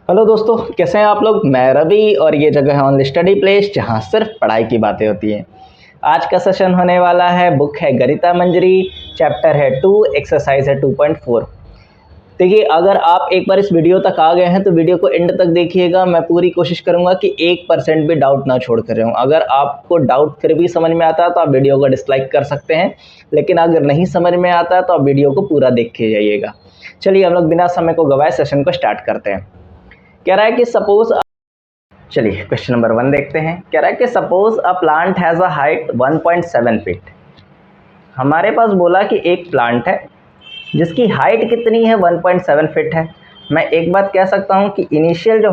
Hello दोस्तों, कैसे हैं आप लोग। मैं रवि और ये जगह है ओनली स्टडी प्लेस, जहाँ सिर्फ पढ़ाई की बातें होती हैं। आज का सेशन होने वाला है, बुक है गणिता मंजरी, चैप्टर है 2, एक्सरसाइज है 2.4। देखिए, अगर आप एक बार इस वीडियो तक आ गए हैं तो वीडियो को एंड तक देखिएगा। मैं पूरी कोशिश करूंगा कि 1% भी डाउट ना छोड़ कर रहूँ। अगर आपको डाउट फिर भी समझ में आता है तो आप वीडियो को डिसलाइक कर सकते हैं, लेकिन अगर नहीं समझ में आता है तो आप वीडियो को पूरा देख के जाइएगा। चलिए, हम लोग बिना समय को गवाए सेशन को स्टार्ट करते हैं। कह रहा है कि सपोज, चलिए क्वेश्चन नंबर 1 देखते हैं। कह रहा है कि suppose a plant has a height 1.7 feet. हमारे पास बोला कि एक प्लांट है जिसकी हाइट कितनी है, 1.7 फीट है। मैं एक बात कह सकता हूँ कि इनिशियल जो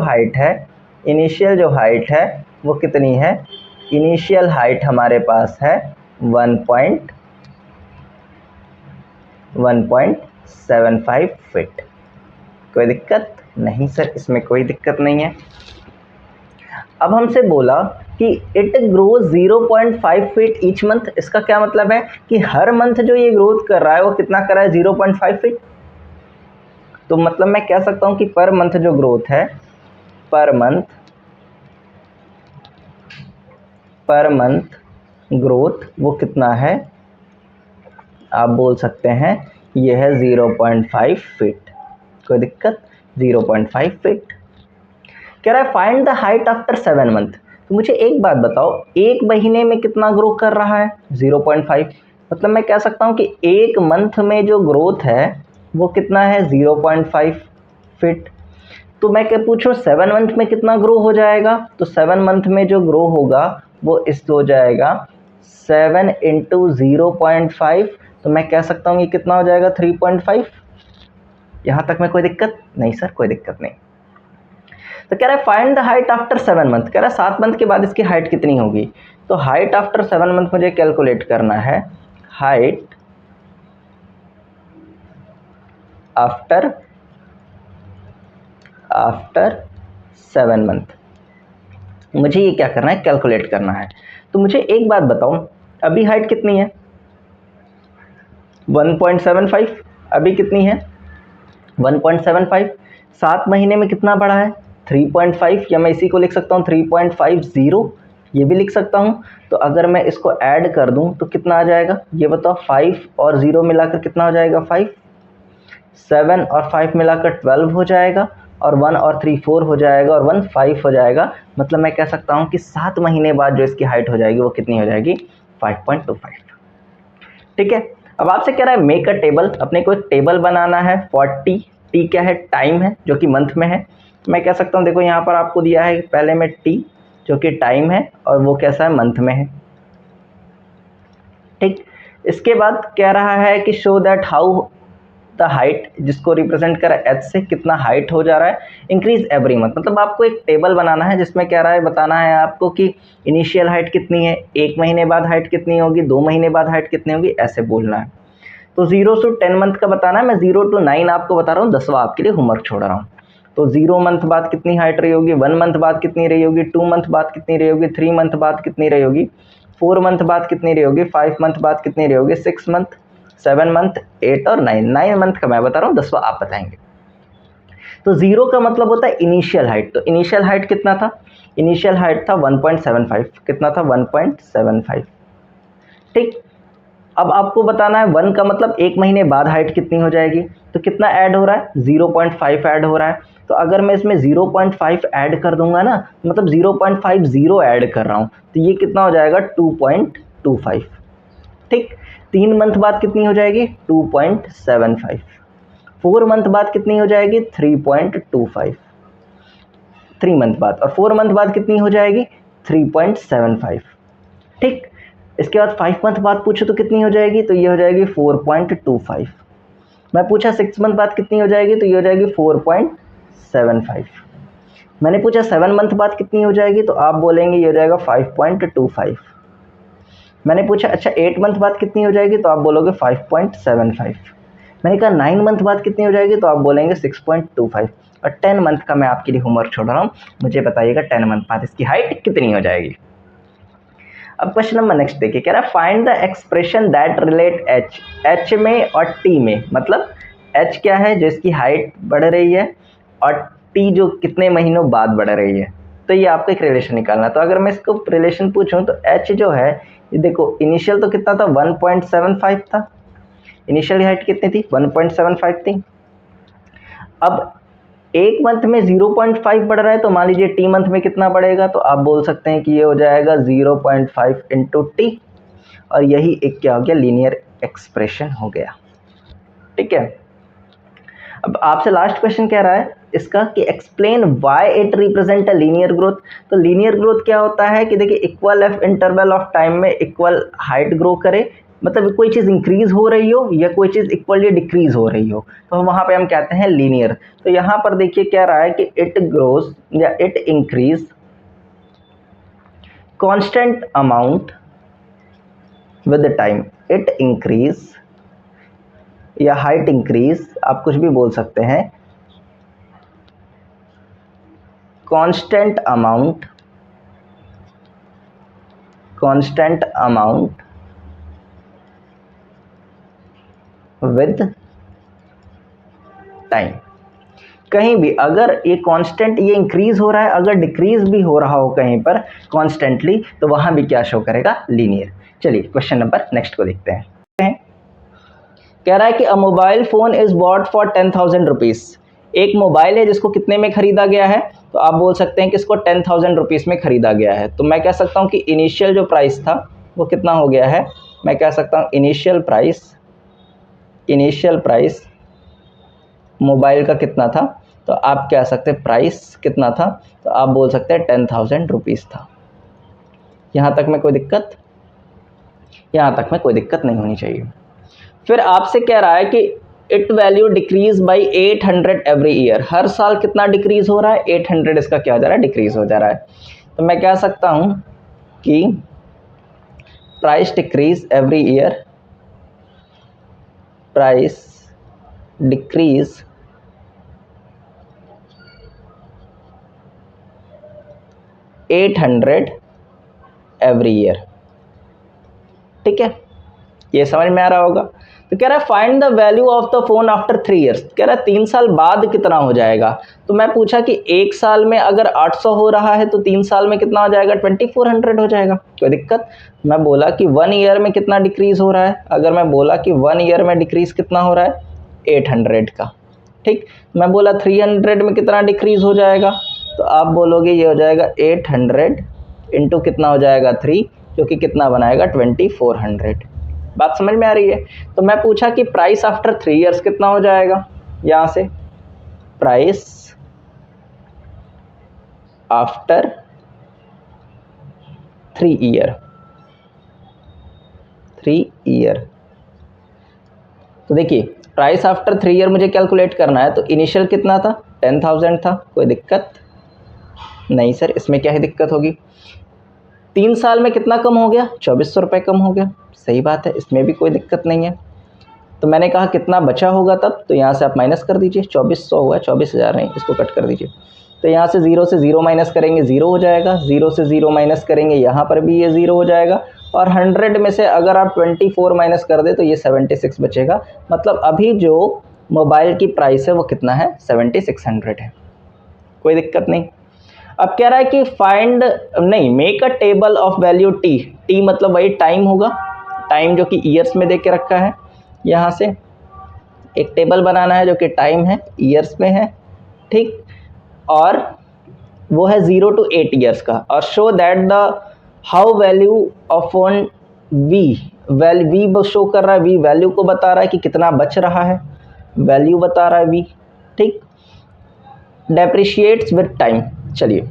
हाइट है वो कितनी है। इनिशियल हाइट हमारे पास है 1.75 फीट। कोई दिक्कत नहीं सर, इसमें कोई दिक्कत नहीं है। अब हमसे बोला कि it grows 0.5 feet each month. इसका क्या मतलब है कि हर मंथ जो ये ग्रोथ कर रहा है वो कितना कर रहा है, 0.5 फीट। तो मतलब मैं कह सकता हूं कि पर मंथ जो ग्रोथ है, पर मंथ ग्रोथ वो कितना है, आप बोल सकते हैं ये है 0.5 फीट। कोई दिक्कत, 0.5 फीट। कह रहा है find the height after 7 month. तो मुझे एक बात बताओ, एक महीने में कितना ग्रो कर रहा है, 0.5। मतलब मैं कह सकता हूँ कि एक मंथ में जो ग्रोथ है वो कितना है, 0.5 फीट। तो मैं क्या पूछूं 7 मंथ में कितना ग्रो हो जाएगा। तो 7 मंथ में जो ग्रो होगा वो इस हो जाएगा 7 इंटू 0.5। तो मैं कह सकता हूँ ये कितना हो जाएगा, 3.5। यहाँ तक में कोई दिक्कत नहीं सर, कोई दिक्कत नहीं। तो कह रहा है find the height after 7 month. कह रहा है 7 मंथ के बाद इसकी हाइट कितनी होगी। तो हाइट आफ्टर 7 मंथ मुझे कैलकुलेट करना है। हाइट आफ्टर 7 मंथ मुझे ये क्या करना है, कैलकुलेट करना है। तो मुझे एक बात बताओ, अभी हाइट कितनी है, 1.75। अभी कितनी है, 1.75। 7 महीने में कितना बढ़ा है, 3.5। या मैं इसी को लिख सकता हूँ 3.50, ये भी लिख सकता हूँ। तो अगर मैं इसको ऐड कर दूँ तो कितना आ जाएगा, ये बताओ। 5 और 0 मिलाकर कितना हो जाएगा, 5। 7 और 5 मिलाकर 12 हो जाएगा, और 1 और 3 4 हो जाएगा, और 1 5 हो जाएगा। मतलब मैं कह सकता हूँ कि 7 महीने बाद जो इसकी हाइट हो जाएगी वो कितनी हो जाएगी, 5.25। ठीक है। अब आपसे कह रहा है मेक अ टेबल। अपने को एक टेबल बनाना है 40। टी क्या है, टाइम है, जो कि मंथ में है। मैं कह सकता हूँ, देखो यहाँ पर आपको दिया है पहले में टी जो कि टाइम है, और वो कैसा है, मंथ में है। ठीक। इसके बाद कह रहा है कि show that how the height, जिसको रिप्रेजेंट करा एच से, कितना हाइट हो जा रहा है, इंक्रीज एवरी मंथ। मतलब आपको एक टेबल बनाना है जिसमें कह रहा है, बताना है आपको कि इनिशियल हाइट कितनी है, 1 महीने बाद हाइट कितनी होगी, 2 महीने बाद हाइट कितनी होगी, ऐसे बोलना है। तो 0 से 10 मंथ का बताना है। मैं 0 to 9 आपको बता रहा हूँ, 10वां आपके लिए होमवर्क छोड़ रहा हूँ। तो 0 मंथ बाद कितनी हाइट रही होगी, 1 मंथ बाद कितनी रही होगी, 2 मंथ बाद कितनी रही होगी, 3 मंथ बाद कितनी रही होगी, 4 मंथ बाद कितनी रही होगी, 5 मंथ बाद कितनी रही होगी, 6 मंथ, 7 मंथ, 8 और 9 मंथ का मैं बता रहा हूँ, 10वां आप बताएंगे। तो 0 का मतलब होता है इनिशियल हाइट। तो इनिशियल हाइट कितना था, इनिशियल हाइट था 1.75। कितना था, 1.75। ठीक। अब आपको बताना है 1 का मतलब 1 महीने बाद हाइट कितनी हो जाएगी। तो कितना ऐड हो रहा है, 0.5 ऐड हो रहा है। तो अगर मैं इसमें 0.5 ऐड कर दूंगा ना, मतलब 0.50 ऐड कर रहा हूँ, तो ये कितना हो जाएगा, 2.25। ठीक। 3 मंथ बाद कितनी हो जाएगी, 2.75। 4 मंथ बाद कितनी हो जाएगी, 3.25। 3 मंथ बाद, और 4 मंथ बाद कितनी हो जाएगी, 3.75। ठीक। इसके बाद 5 मंथ बाद पूछो तो कितनी हो जाएगी, तो ये हो जाएगी 4.25। मैं पूछा 6 मंथ बाद कितनी हो जाएगी, तो ये हो जाएगी 4.75। मैंने पूछा 7 मंथ बाद कितनी हो जाएगी, तो आप बोलेंगे ये हो जाएगा 5.25। मैंने पूछा अच्छा 8 मंथ बाद कितनी हो जाएगी, तो आप बोलोगे 5.75। मैंने कहा 9 मंथ बाद कितनी हो जाएगी, तो आप बोलेंगे 6.25। और 10 मंथ का मैं आपके लिए होमवर्क छोड़ रहा हूँ, मुझे बताइएगा 10 मंथ बाद इसकी हाइट कितनी हो जाएगी। अब क्वेश्चन नंबर नेक्स्ट देखिए, कह रहा है find the expression that relate H. में और टी में, मतलब एच क्या है जो इसकी हाइट बढ़ रही है, और टी जो कितने महीनों बाद बढ़ रही है, तो ये आपको एक रिलेशन निकालना। तो अगर मैं इसको रिलेशन पूछूं तो एच जो है, ये देखो इनिशियल तो कितना था 1.75 था, इनिशियल हाइट कितनी थी 1.75 थी। अब एक मंथ में 0.5 बढ़ रहा है, तो मान लीजिए टी मंथ में कितना बढ़ेगा, तो आप बोल सकते हैं कि ये हो जाएगा 0.5 इंटू टी, और यही एक क्या हो गया, लीनियर एक्सप्रेशन हो गया। ठीक है, अब आपसे लास्ट क्वेश्चन कह रहा है इसका कि explain why it represent a linear growth. तो लीनियर ग्रोथ क्या होता है कि देखिए equal F interval of time में इक्वल हाइट ग्रो करे, मतलब कोई चीज़ इंक्रीज हो रही हो या कोई चीज़ इक्वली डिक्रीज हो रही हो, तो वहाँ पे हम कहते हैं लीनियर। तो यहाँ पर देखिए क्या रहा है कि इट ग्रोज या it increase constant amount with time, it increase या हाइट इंक्रीज, आप कुछ भी बोल सकते हैं, कांस्टेंट अमाउंट विद टाइम। कहीं भी अगर ये कांस्टेंट ये इंक्रीज हो रहा है, अगर डिक्रीज भी हो रहा हो कहीं पर कॉन्स्टेंटली, तो वहां भी क्या शो करेगा, लीनियर। चलिए क्वेश्चन नंबर नेक्स्ट को देखते हैं। कह रहा है कि अ mobile phone is bought for 10,000 rupees. एक मोबाइल है जिसको कितने में खरीदा गया है, तो आप बोल सकते हैं कि इसको 10,000 रुपीज़ में खरीदा गया है। तो मैं कह सकता हूँ कि इनिशियल जो प्राइस था वो कितना हो गया है, मैं कह सकता हूँ इनिशियल प्राइस मोबाइल का कितना था, तो आप कह सकते हैं प्राइस कितना था, तो आप बोल सकते हैं 10,000 रुपीज़ था। यहाँ तक में कोई दिक्कत, यहाँ तक में कोई दिक्कत नहीं होनी चाहिए। फिर आपसे कह रहा है कि it value decreases by 800 every year. हर साल कितना डिक्रीज हो रहा है, 800 इसका क्या हो जा रहा है, डिक्रीज हो जा रहा है। तो मैं कह सकता हूँ कि price decrease every year, price decrease $800 every year. ठीक है, ये समझ में आ रहा होगा। तो कह रहा है find the value of the phone after 3 years. कह रहा है 3 साल बाद कितना हो जाएगा। तो मैं पूछा कि एक साल में अगर 800 हो रहा है तो 3 साल में कितना हो जाएगा, 2400 हो जाएगा। कोई दिक्कत। मैं बोला कि 1 ईयर में कितना डिक्रीज हो रहा है, अगर मैं बोला कि 1 ईयर में डिक्रीज कितना हो रहा है, 800 का। ठीक, मैं बोला 300 में कितना डिक्रीज हो जाएगा, तो आप बोलोगे ये हो जाएगा 800 इंटू कितना हो जाएगा 3, जो कि कितना बनाएगा 2400। बात समझ में आ रही है। तो मैं पूछा कि प्राइस आफ्टर 3 ईयर्स कितना हो जाएगा, यहां से प्राइस आफ्टर 3 ईयर। तो देखिए प्राइस आफ्टर 3 ईयर मुझे कैलकुलेट करना है, तो इनिशियल कितना था 10,000 था। कोई दिक्कत नहीं सर, इसमें क्या ही दिक्कत होगी। 3 साल में कितना कम हो गया, 2400 रुपये कम हो गया। सही बात है, इसमें भी कोई दिक्कत नहीं है। तो मैंने कहा कितना बचा होगा तब, तो यहाँ से आप माइनस कर दीजिए, 2400 हुआ, 24,000 नहीं, इसको कट कर दीजिए। तो यहाँ से 0 से 0 माइनस करेंगे 0 हो जाएगा, 0 से 0 माइनस करेंगे यहाँ पर भी ये 0 हो जाएगा, और 100 में से अगर आप 24 माइनस कर दे तो ये 76 बचेगा। मतलब अभी जो मोबाइल की प्राइस है वो कितना है, 7600 है। कोई दिक्कत नहीं। अब कह रहा है कि फाइंड नहीं, make a table of value T. T मतलब वही टाइम होगा, टाइम जो कि ईयर्स में दे के रखा है। यहाँ से एक टेबल बनाना है जो कि टाइम है, ईयर्स में है। ठीक, और वो है 0 to 8 ईयर्स का। और show that the how value of on V show कर रहा है, वी वैल्यू को बता रहा है कि कितना बच रहा है, वैल्यू बता रहा है वी। ठीक, डेप्रिशिएट्स विद टाइम। चलिए,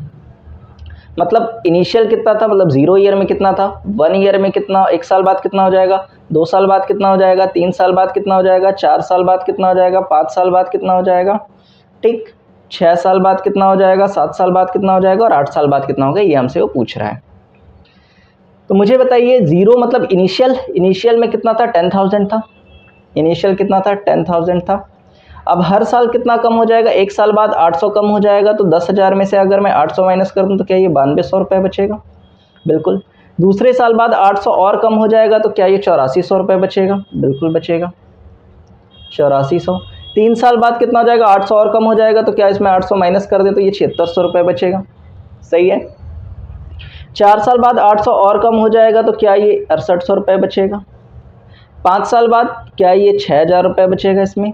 मतलब इनिशियल कितना था, मतलब 0 ईयर में कितना था, 1 ईयर में कितना, 1 साल बाद कितना हो जाएगा, 2 साल बाद कितना हो जाएगा, 3 साल बाद कितना हो जाएगा, 4 साल बाद कितना हो जाएगा, 5 साल बाद कितना हो जाएगा। ठीक, 6 साल बाद कितना हो जाएगा, 7 साल बाद कितना हो जाएगा, और 8 साल बाद कितना होगा, ये हमसे वो पूछ रहा है। तो मुझे बताइए 0 मतलब इनिशियल में कितना था, 10,000 था। इनिशियल कितना था, 10,000 था। अब हर साल कितना कम हो जाएगा, 1 साल बाद 800 कम हो जाएगा। तो 10,000 में से अगर मैं 800 माइनस कर दूं तो क्या ये 9200 रुपये बचेगा, बिल्कुल। दूसरे साल बाद 800 और कम हो जाएगा तो क्या ये 8400 रुपये बचेगा, बिल्कुल बचेगा 8400। 3 साल बाद कितना हो जाएगा, 800 और कम हो जाएगा, तो क्या इसमें 800 माइनस कर दे तो ये 7600 रुपये बचेगा, सही है। 4 साल बाद 800 और कम हो जाएगा तो क्या ये 6800 रुपये बचेगा। 5 साल बाद क्या ये 6000 रुपये बचेगा इसमें।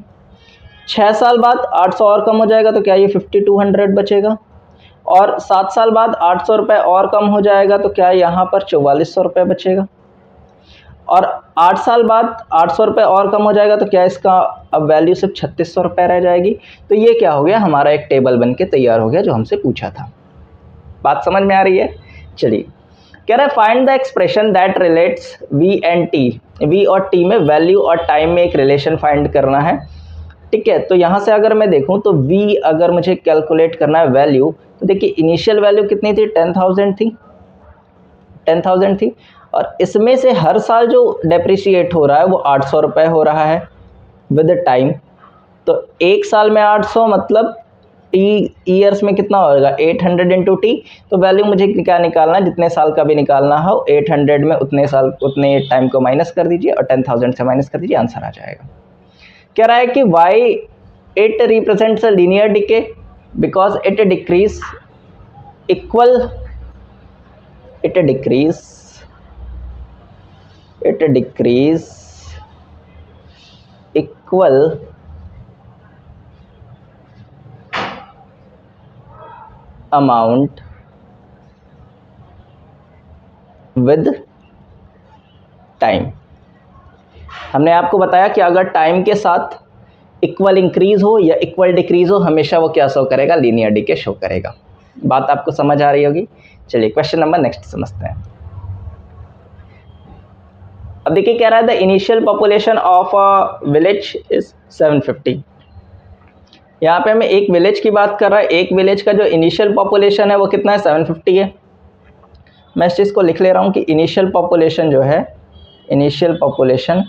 6 साल बाद 800 और कम हो जाएगा तो क्या ये 5200 बचेगा। और 7 साल बाद 800 रुपये और कम हो जाएगा तो क्या यहाँ पर 4400 रुपये बचेगा। और 8 साल बाद 800 रुपये और कम हो जाएगा तो क्या इसका अब वैल्यू सिर्फ 3600 रुपये रह जाएगी। तो ये क्या हो गया, हमारा एक टेबल बन के तैयार हो गया जो हमसे पूछा था। बात समझ में आ रही है। चलिए, कह रहा है find the expression that relates V and T. V और टी में वैल्यू और टाइम में एक रिलेशन फाइंड करना है, ठीक है। तो यहाँ से अगर मैं देखूँ तो वी अगर मुझे कैलकुलेट करना है वैल्यू, तो देखिए इनिशियल वैल्यू कितनी थी, 10,000 थी, 10,000 थी। और इसमें से हर साल जो डेप्रिशिएट हो रहा है वो 800 रुपये हो रहा है विद टाइम। तो एक साल में 800 मतलब टी ईयर्स में कितना होगा, 800 इंटू टी। तो वैल्यू मुझे क्या निकालना है, जितने साल का भी निकालना हो, 800 में उतने साल उतने टाइम को माइनस कर दीजिए और 10,000 से माइनस कर दीजिए, आंसर आ जाएगा। कह रहा है कि why it represents a linear decay, because it decrease equal amount with time. हमने आपको बताया कि अगर टाइम के साथ इक्वल इंक्रीज हो या इक्वल डिक्रीज हो, हमेशा वो क्या शो करेगा, लीनियर डिके शो करेगा। बात आपको समझ आ रही होगी। चलिए क्वेश्चन नंबर नेक्स्ट समझते हैं। अब देखिए कह रहा है the initial population of a village is 750। यहाँ पे हमें एक विलेज की बात कर रहा है, एक विलेज का जो इनिशियल पॉपुलेशन है वो कितना है, 750 है। मैं इस चीज़ को लिख ले रहा हूँ कि इनिशियल पॉपुलेशन जो है, इनिशियल पॉपुलेशन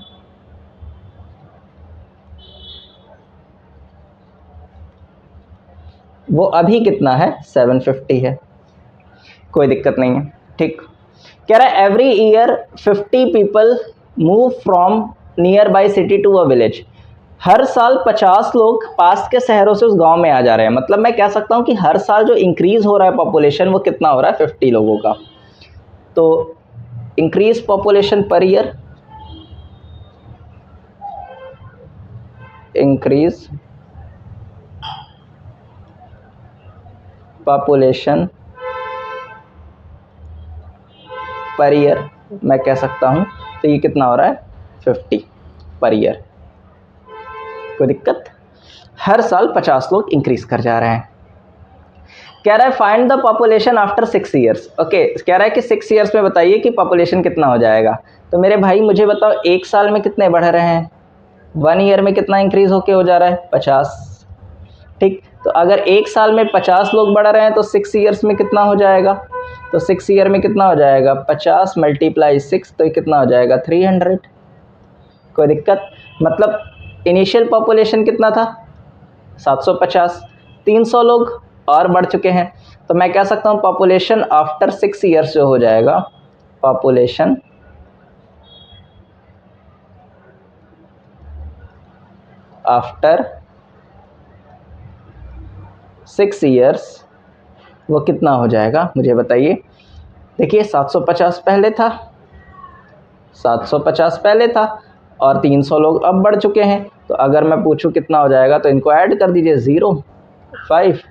वो अभी कितना है, 750 है, कोई दिक्कत नहीं है, ठीक। कह रहा है every year 50 people move from near by city to a village. हर साल 50 लोग पास के शहरों से उस गांव में आ जा रहे हैं। मतलब मैं कह सकता हूं कि हर साल जो इंक्रीज हो रहा है पॉपुलेशन वो कितना हो रहा है, 50 लोगों का। तो increase population per year, increase population per year मैं कह सकता हूं, तो ये कितना हो रहा है, 50 पर ईयर। कोई दिक्कत, हर साल 50 लोग इंक्रीज कर जा रहे हैं। कह रहा है find the population after 6 years. Okay, कह रहा है कि 6 ईयर्स में बताइए कि पॉपुलेशन कितना हो जाएगा। तो मेरे भाई मुझे बताओ, एक साल में कितने बढ़ रहे हैं, 1 ईयर में कितना इंक्रीज होके हो जा रहा है, 50, ठीक। तो अगर एक साल में 50 लोग बढ़ रहे हैं तो 6 ईयर्स में कितना हो जाएगा, तो 6 ईयर में कितना हो जाएगा, 50 मल्टीप्लाई 6, तो ये कितना हो जाएगा, 300। कोई दिक्कत, मतलब इनिशियल पॉपुलेशन कितना था, 750, 300 लोग और बढ़ चुके हैं। तो मैं कह सकता हूँ पॉपुलेशन आफ्टर 6 ईयर्स जो हो जाएगा, पॉपुलेशन आफ्टर 6 ईयर्स वो कितना हो जाएगा, मुझे बताइए। देखिए 750 पहले था, 750 पहले था और 300 लोग अब बढ़ चुके हैं। तो अगर मैं पूछूं कितना हो जाएगा, तो इनको ऐड कर दीजिए, 0, 5,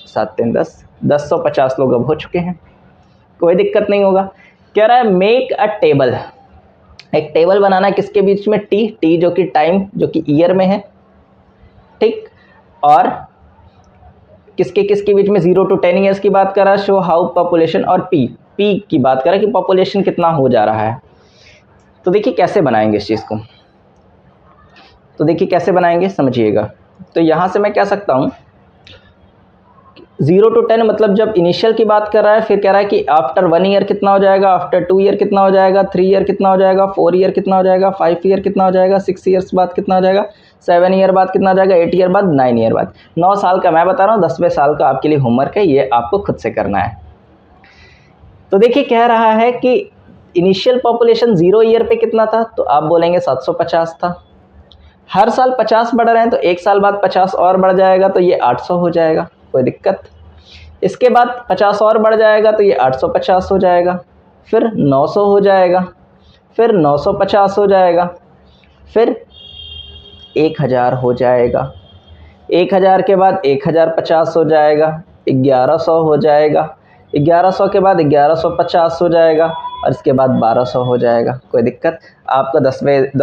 7, 3, 10, 1050 लोग अब हो चुके हैं, कोई दिक्कत नहीं होगा। कह रहा है मेक अ टेबल, एक टेबल बनाना है किसके बीच में, टी जो कि टाइम जो कि ईयर में है, ठीक। और किसके किसके बीच में, 0 to 10 ईयर्स की बात कर रहा है, शो हाउ पॉपुलेशन, और पी की बात कर रहा है कि पॉपुलेशन कितना हो जा रहा है। तो देखिए कैसे बनाएंगे इस चीज़ को, तो देखिए कैसे बनाएंगे समझिएगा। तो यहाँ से मैं कह सकता हूँ 0 to 10 मतलब जब इनिशियल की बात कर रहा है, फिर कह रहा है कि आफ्टर 1 ईयर कितना हो जाएगा, आफ्टर 2 ईयर कितना हो जाएगा, 3 ईयर कितना हो जाएगा, 4 ईयर कितना हो जाएगा, 5 ईयर कितना हो जाएगा, 6 ईयर्स बाद कितना हो जाएगा, 7 ईयर बाद कितना हो जाएगा, 8 ईयर बाद, 9 ईयर बाद। 9 साल का मैं बता रहा हूँ, 10वें साल का आपके लिए होमवर्क है, ये आपको खुद से करना है। तो देखिए कह रहा है कि इनिशियल पॉपुलेशन 0 ईयर पे कितना था, तो आप बोलेंगे 750 था। हर साल 50 बढ़ रहे हैं तो एक साल बाद 50 और बढ़ जाएगा तो ये 800 हो जाएगा, कोई दिक्कत। इसके बाद 50 और बढ़ जाएगा तो ये 850 हो जाएगा, फिर 900 हो जाएगा, फिर 950 हो जाएगा, फिर 1000 हो जाएगा, 1000 के बाद 1050 हो जाएगा, 1100 हो जाएगा, 1100 के बाद 1150 हो जाएगा और इसके बाद 1200 हो जाएगा, कोई दिक्कत। आपको 10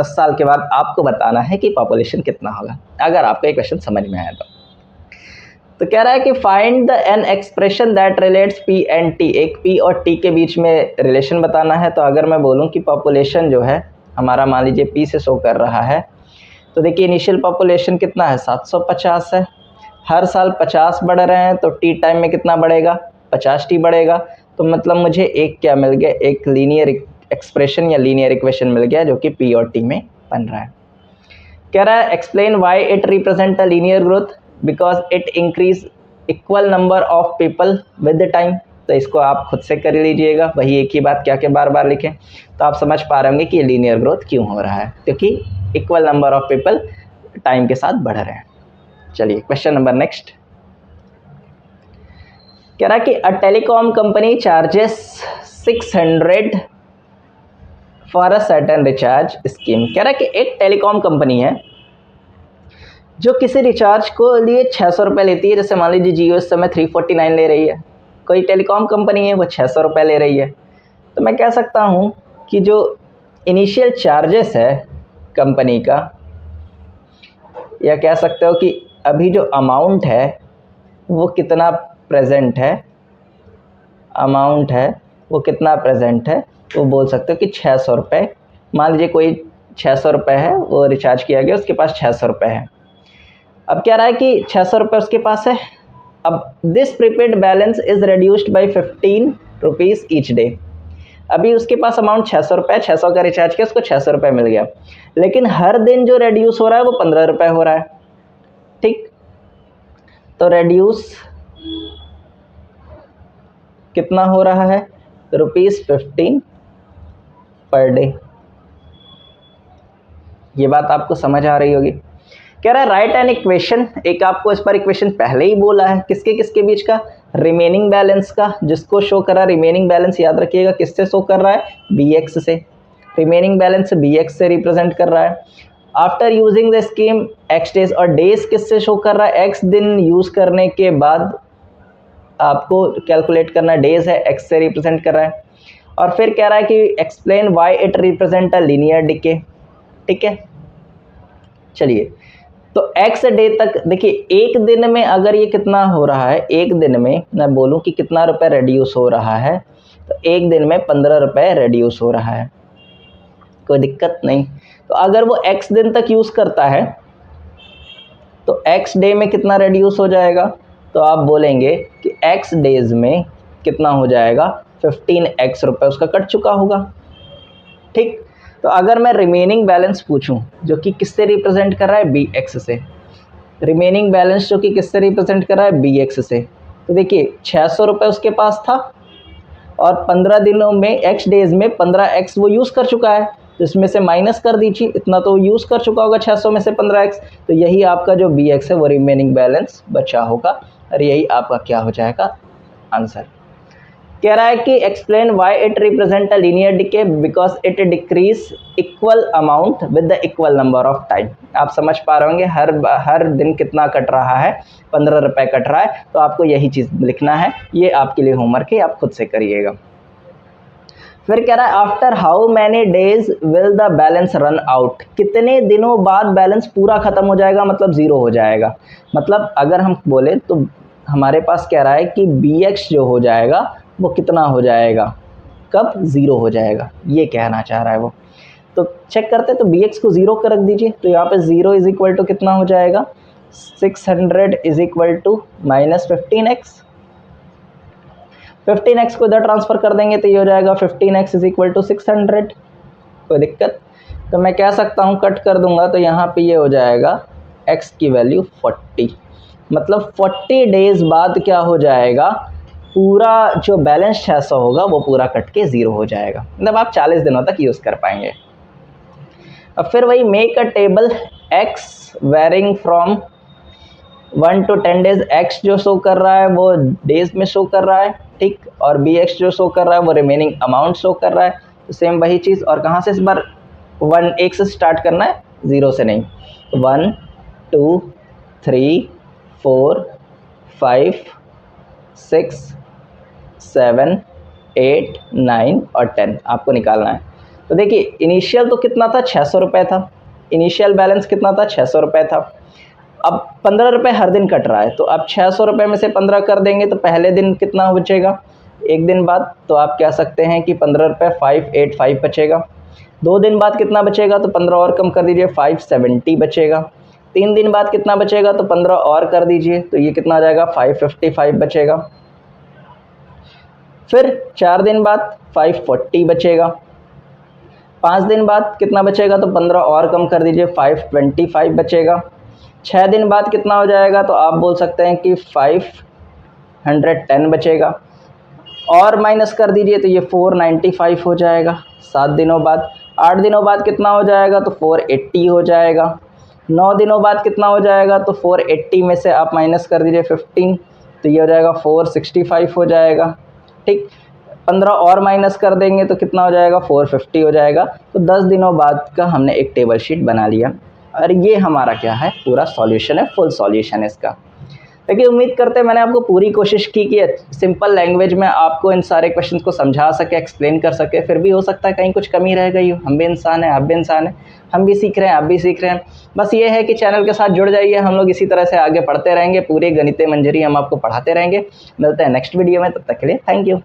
साल के बाद आपको बताना है कि पॉपुलेशन कितना होगा, अगर आपको ये क्वेश्चन समझ में आया तो कह रहा है कि find the an expression that relates P and T. एक पी और टी के बीच में रिलेशन बताना है। तो अगर मैं बोलूँ कि पॉपुलेशन जो है हमारा मान लीजिए पी से शो कर रहा है, तो देखिए इनिशियल पॉपुलेशन कितना है 750 है, हर साल 50 बढ़ रहे हैं तो टी टाइम में कितना बढ़ेगा 50 टी बढ़ेगा। तो मतलब मुझे एक क्या मिल गया, एक लीनियर एक्सप्रेशन या लीनियर इक्वेशन मिल गया जो कि पी और टी में बन रहा है। कह रहा है explain why it represent a linear growth because it increase equal number of people with the time. तो इसको आप खुद से कर लीजिएगा, वही एक ही बात क्या के बार बार लिखें, तो आप समझ पा रहे होंगे कि ये लीनियर ग्रोथ क्यों हो रहा है, क्योंकि equal number of people time के साथ बढ़ रहे हैं। चलिए क्वेश्चन नंबर नेक्स्ट। कह रहा है कि a telecom company charges 600 for a certain recharge scheme. कह रहा है कि एक टेलीकॉम कंपनी है जो किसी रिचार्ज को लिए 600 रुपये लेती है। जैसे मान लीजिए जियो इस समय 349 ले रही है, कोई टेलीकॉम कंपनी है वो 600 रुपये ले रही है। तो मैं कह सकता हूँ कि जो इनिशियल चार्जेस है कंपनी का, या कह सकते हो कि अभी जो अमाउंट है वो कितना प्रेजेंट है, अमाउंट है वो कितना प्रेजेंट है, वो बोल सकते हो कि 600 रुपये। मान लीजिए कोई 600 रुपये है, वो रिचार्ज किया गया, उसके पास 600 रुपये है। अब कह रहा है कि 600 रुपये उसके पास है। अब this prepaid balance is reduced by 15 rupees each day. अभी उसके पास अमाउंट 600 रुपये, 600 का रिचार्ज किया, उसको 600 रुपये मिल गया, लेकिन हर दिन जो रेड्यूस हो रहा है वो 15 रुपये हो रहा है। ठीक, तो रेड्यूस कितना हो रहा है, ₹15 पर डे। ये बात आपको समझ आ रही होगी। कह रहा है राइट एन इक्वेशन, एक आपको इस पर इक्वेशन पहले ही बोला है, किसके किसके बीच का, रिमेनिंग बैलेंस का, जिसको शो कर रहा है रिमेनिंग बैलेंस, याद रखिएगा किससे शो कर रहा है, bx से। रिमेनिंग बैलेंस bx से रिप्रेजेंट कर रहा है। After using the scheme x days, और डेज किससे शो कर रहा है, x दिन यूज करने के बाद आपको कैलकुलेट करना, डेज है, x से रिप्रेजेंट कर रहा है। और फिर कह रहा है कि explain why it represent a linear decay. ठीक है, चलिए तो x डे तक देखिए, एक दिन में अगर ये कितना हो रहा है, एक दिन में मैं बोलूं कि कितना रुपए रेड्यूस हो रहा है, तो एक दिन में 15 रुपए रेड्यूस हो रहा है, कोई दिक्कत नहीं। तो अगर वो x दिन तक यूज़ करता है तो x डे में कितना रेड्यूस हो जाएगा, तो आप बोलेंगे कि x डेज में कितना हो जाएगा, 15x रुपये उसका कट चुका होगा। ठीक, तो अगर मैं रिमेनिंग बैलेंस पूछूं जो कि किससे रिप्रेजेंट कर रहा है, bx से, रिमेनिंग बैलेंस जो कि किससे रिप्रेजेंट कर रहा है, bx से, तो देखिए 600 रुपये उसके पास था और 15 दिनों में x डेज में 15x वो यूज़ कर चुका है, तो इसमें से माइनस कर दीजिए, इतना तो यूज़ कर चुका होगा 600 में से 15x, तो यही आपका जो bx है वो रिमेनिंग बैलेंस बचा होगा और यही आपका क्या हो जाएगा, आंसर। कह रहा है कि explain why it represent a linear decay because it decrease equal amount with the equal number of time. आप समझ पा रहे होंगे हर दिन कितना कट रहा है, 15 रुपये कट रहा है, तो आपको यही चीज़ लिखना है। ये आपके लिए होमवर्क है, आप खुद से करिएगा। फिर कह रहा है after how many days will the balance run out, कितने दिनों बाद बैलेंस पूरा ख़त्म हो जाएगा, मतलब ज़ीरो हो जाएगा। मतलब अगर हम बोले तो हमारे पास कह रहा है कि bx जो हो जाएगा वो कितना हो जाएगा, कब, ज़ीरो हो जाएगा, ये कहना चाह रहा है वो। तो चेक करते हैं, तो bx को ज़ीरो कर रख दीजिए, तो यहाँ पे 0 इज इक्वल टू कितना हो जाएगा, 600 is equal to minus 15x। 15x को इधर ट्रांसफ़र कर देंगे तो ये हो जाएगा 15x इज इक्वल टू 600, कोई दिक्कत। तो मैं कह सकता हूँ, कट कर दूंगा तो यहाँ पे ये हो जाएगा x की वैल्यू 40, मतलब 40 डेज बाद क्या हो जाएगा, पूरा जो बैलेंस 600 होगा वो पूरा कट के 0 हो जाएगा, मतलब आप 40 दिनों तक यूज़ कर पाएंगे। अब फिर वही make a table X varying from 1 to 10 days, X जो शो कर रहा है वो डेज में शो कर रहा है, ठीक, और बी एक्स जो शो कर रहा है वो रिमेनिंग अमाउंट शो कर रहा है। तो सेम वही चीज़, और कहाँ से इस बार 1 से स्टार्ट करना है, 0 से नहीं। 1 2 3 4 5 6 7 8 9 और 10 आपको निकालना है। तो देखिए इनिशियल तो कितना था, 600 रुपये था, इनिशियल बैलेंस कितना था, 600 रुपये था। अब 15 रुपये हर दिन कट रहा है, तो अब 600 रुपये में से 15 कर देंगे तो पहले दिन कितना बचेगा, एक दिन बाद, तो आप कह सकते हैं कि 15 रुपये 585 बचेगा। 2 दिन बाद कितना बचेगा, तो 15 और कम कर दीजिए, 570 बचेगा। 3 दिन बाद कितना बचेगा, तो 15 और कर दीजिए, तो ये कितना आ जाएगा, 555 बचेगा। फिर 4 दिन बाद 540 बचेगा। 5 दिन बाद कितना बचेगा, तो 15 और कम कर दीजिए, 525 बचेगा। 6 दिन बाद कितना हो जाएगा, तो आप बोल सकते हैं कि 510 बचेगा, और माइनस कर दीजिए तो ये 495 हो जाएगा। 7 दिनों बाद, 8 दिनों बाद कितना हो जाएगा, तो 480 हो जाएगा। 9 दिनों बाद कितना हो जाएगा, तो 480 में से आप माइनस कर दीजिए 15, तो ये हो जाएगा 465 हो जाएगा, ठीक। 15 और माइनस कर देंगे तो कितना हो जाएगा, 450 हो जाएगा। तो 10 दिनों बाद का हमने एक टेबल शीट बना लिया, और ये हमारा क्या है, पूरा सॉल्यूशन है, फुल सॉल्यूशन है इसका। देखिए उम्मीद करते हैं मैंने आपको पूरी कोशिश की कि सिंपल लैंग्वेज में आपको इन सारे क्वेश्चंस को समझा सके, एक्सप्लेन कर सके। फिर भी हो सकता है कहीं कुछ कमी रह गई हो, हम भी इंसान हैं, आप भी इंसान हैं, हम भी सीख रहे हैं, आप भी सीख रहे हैं। बस ये है कि चैनल के साथ जुड़ जाइए, हम लोग इसी तरह से आगे पढ़ते रहेंगे, पूरी गणित मंजरी हम आपको पढ़ाते रहेंगे। मिलते हैं नेक्स्ट वीडियो में, तब तक के लिए थैंक यू।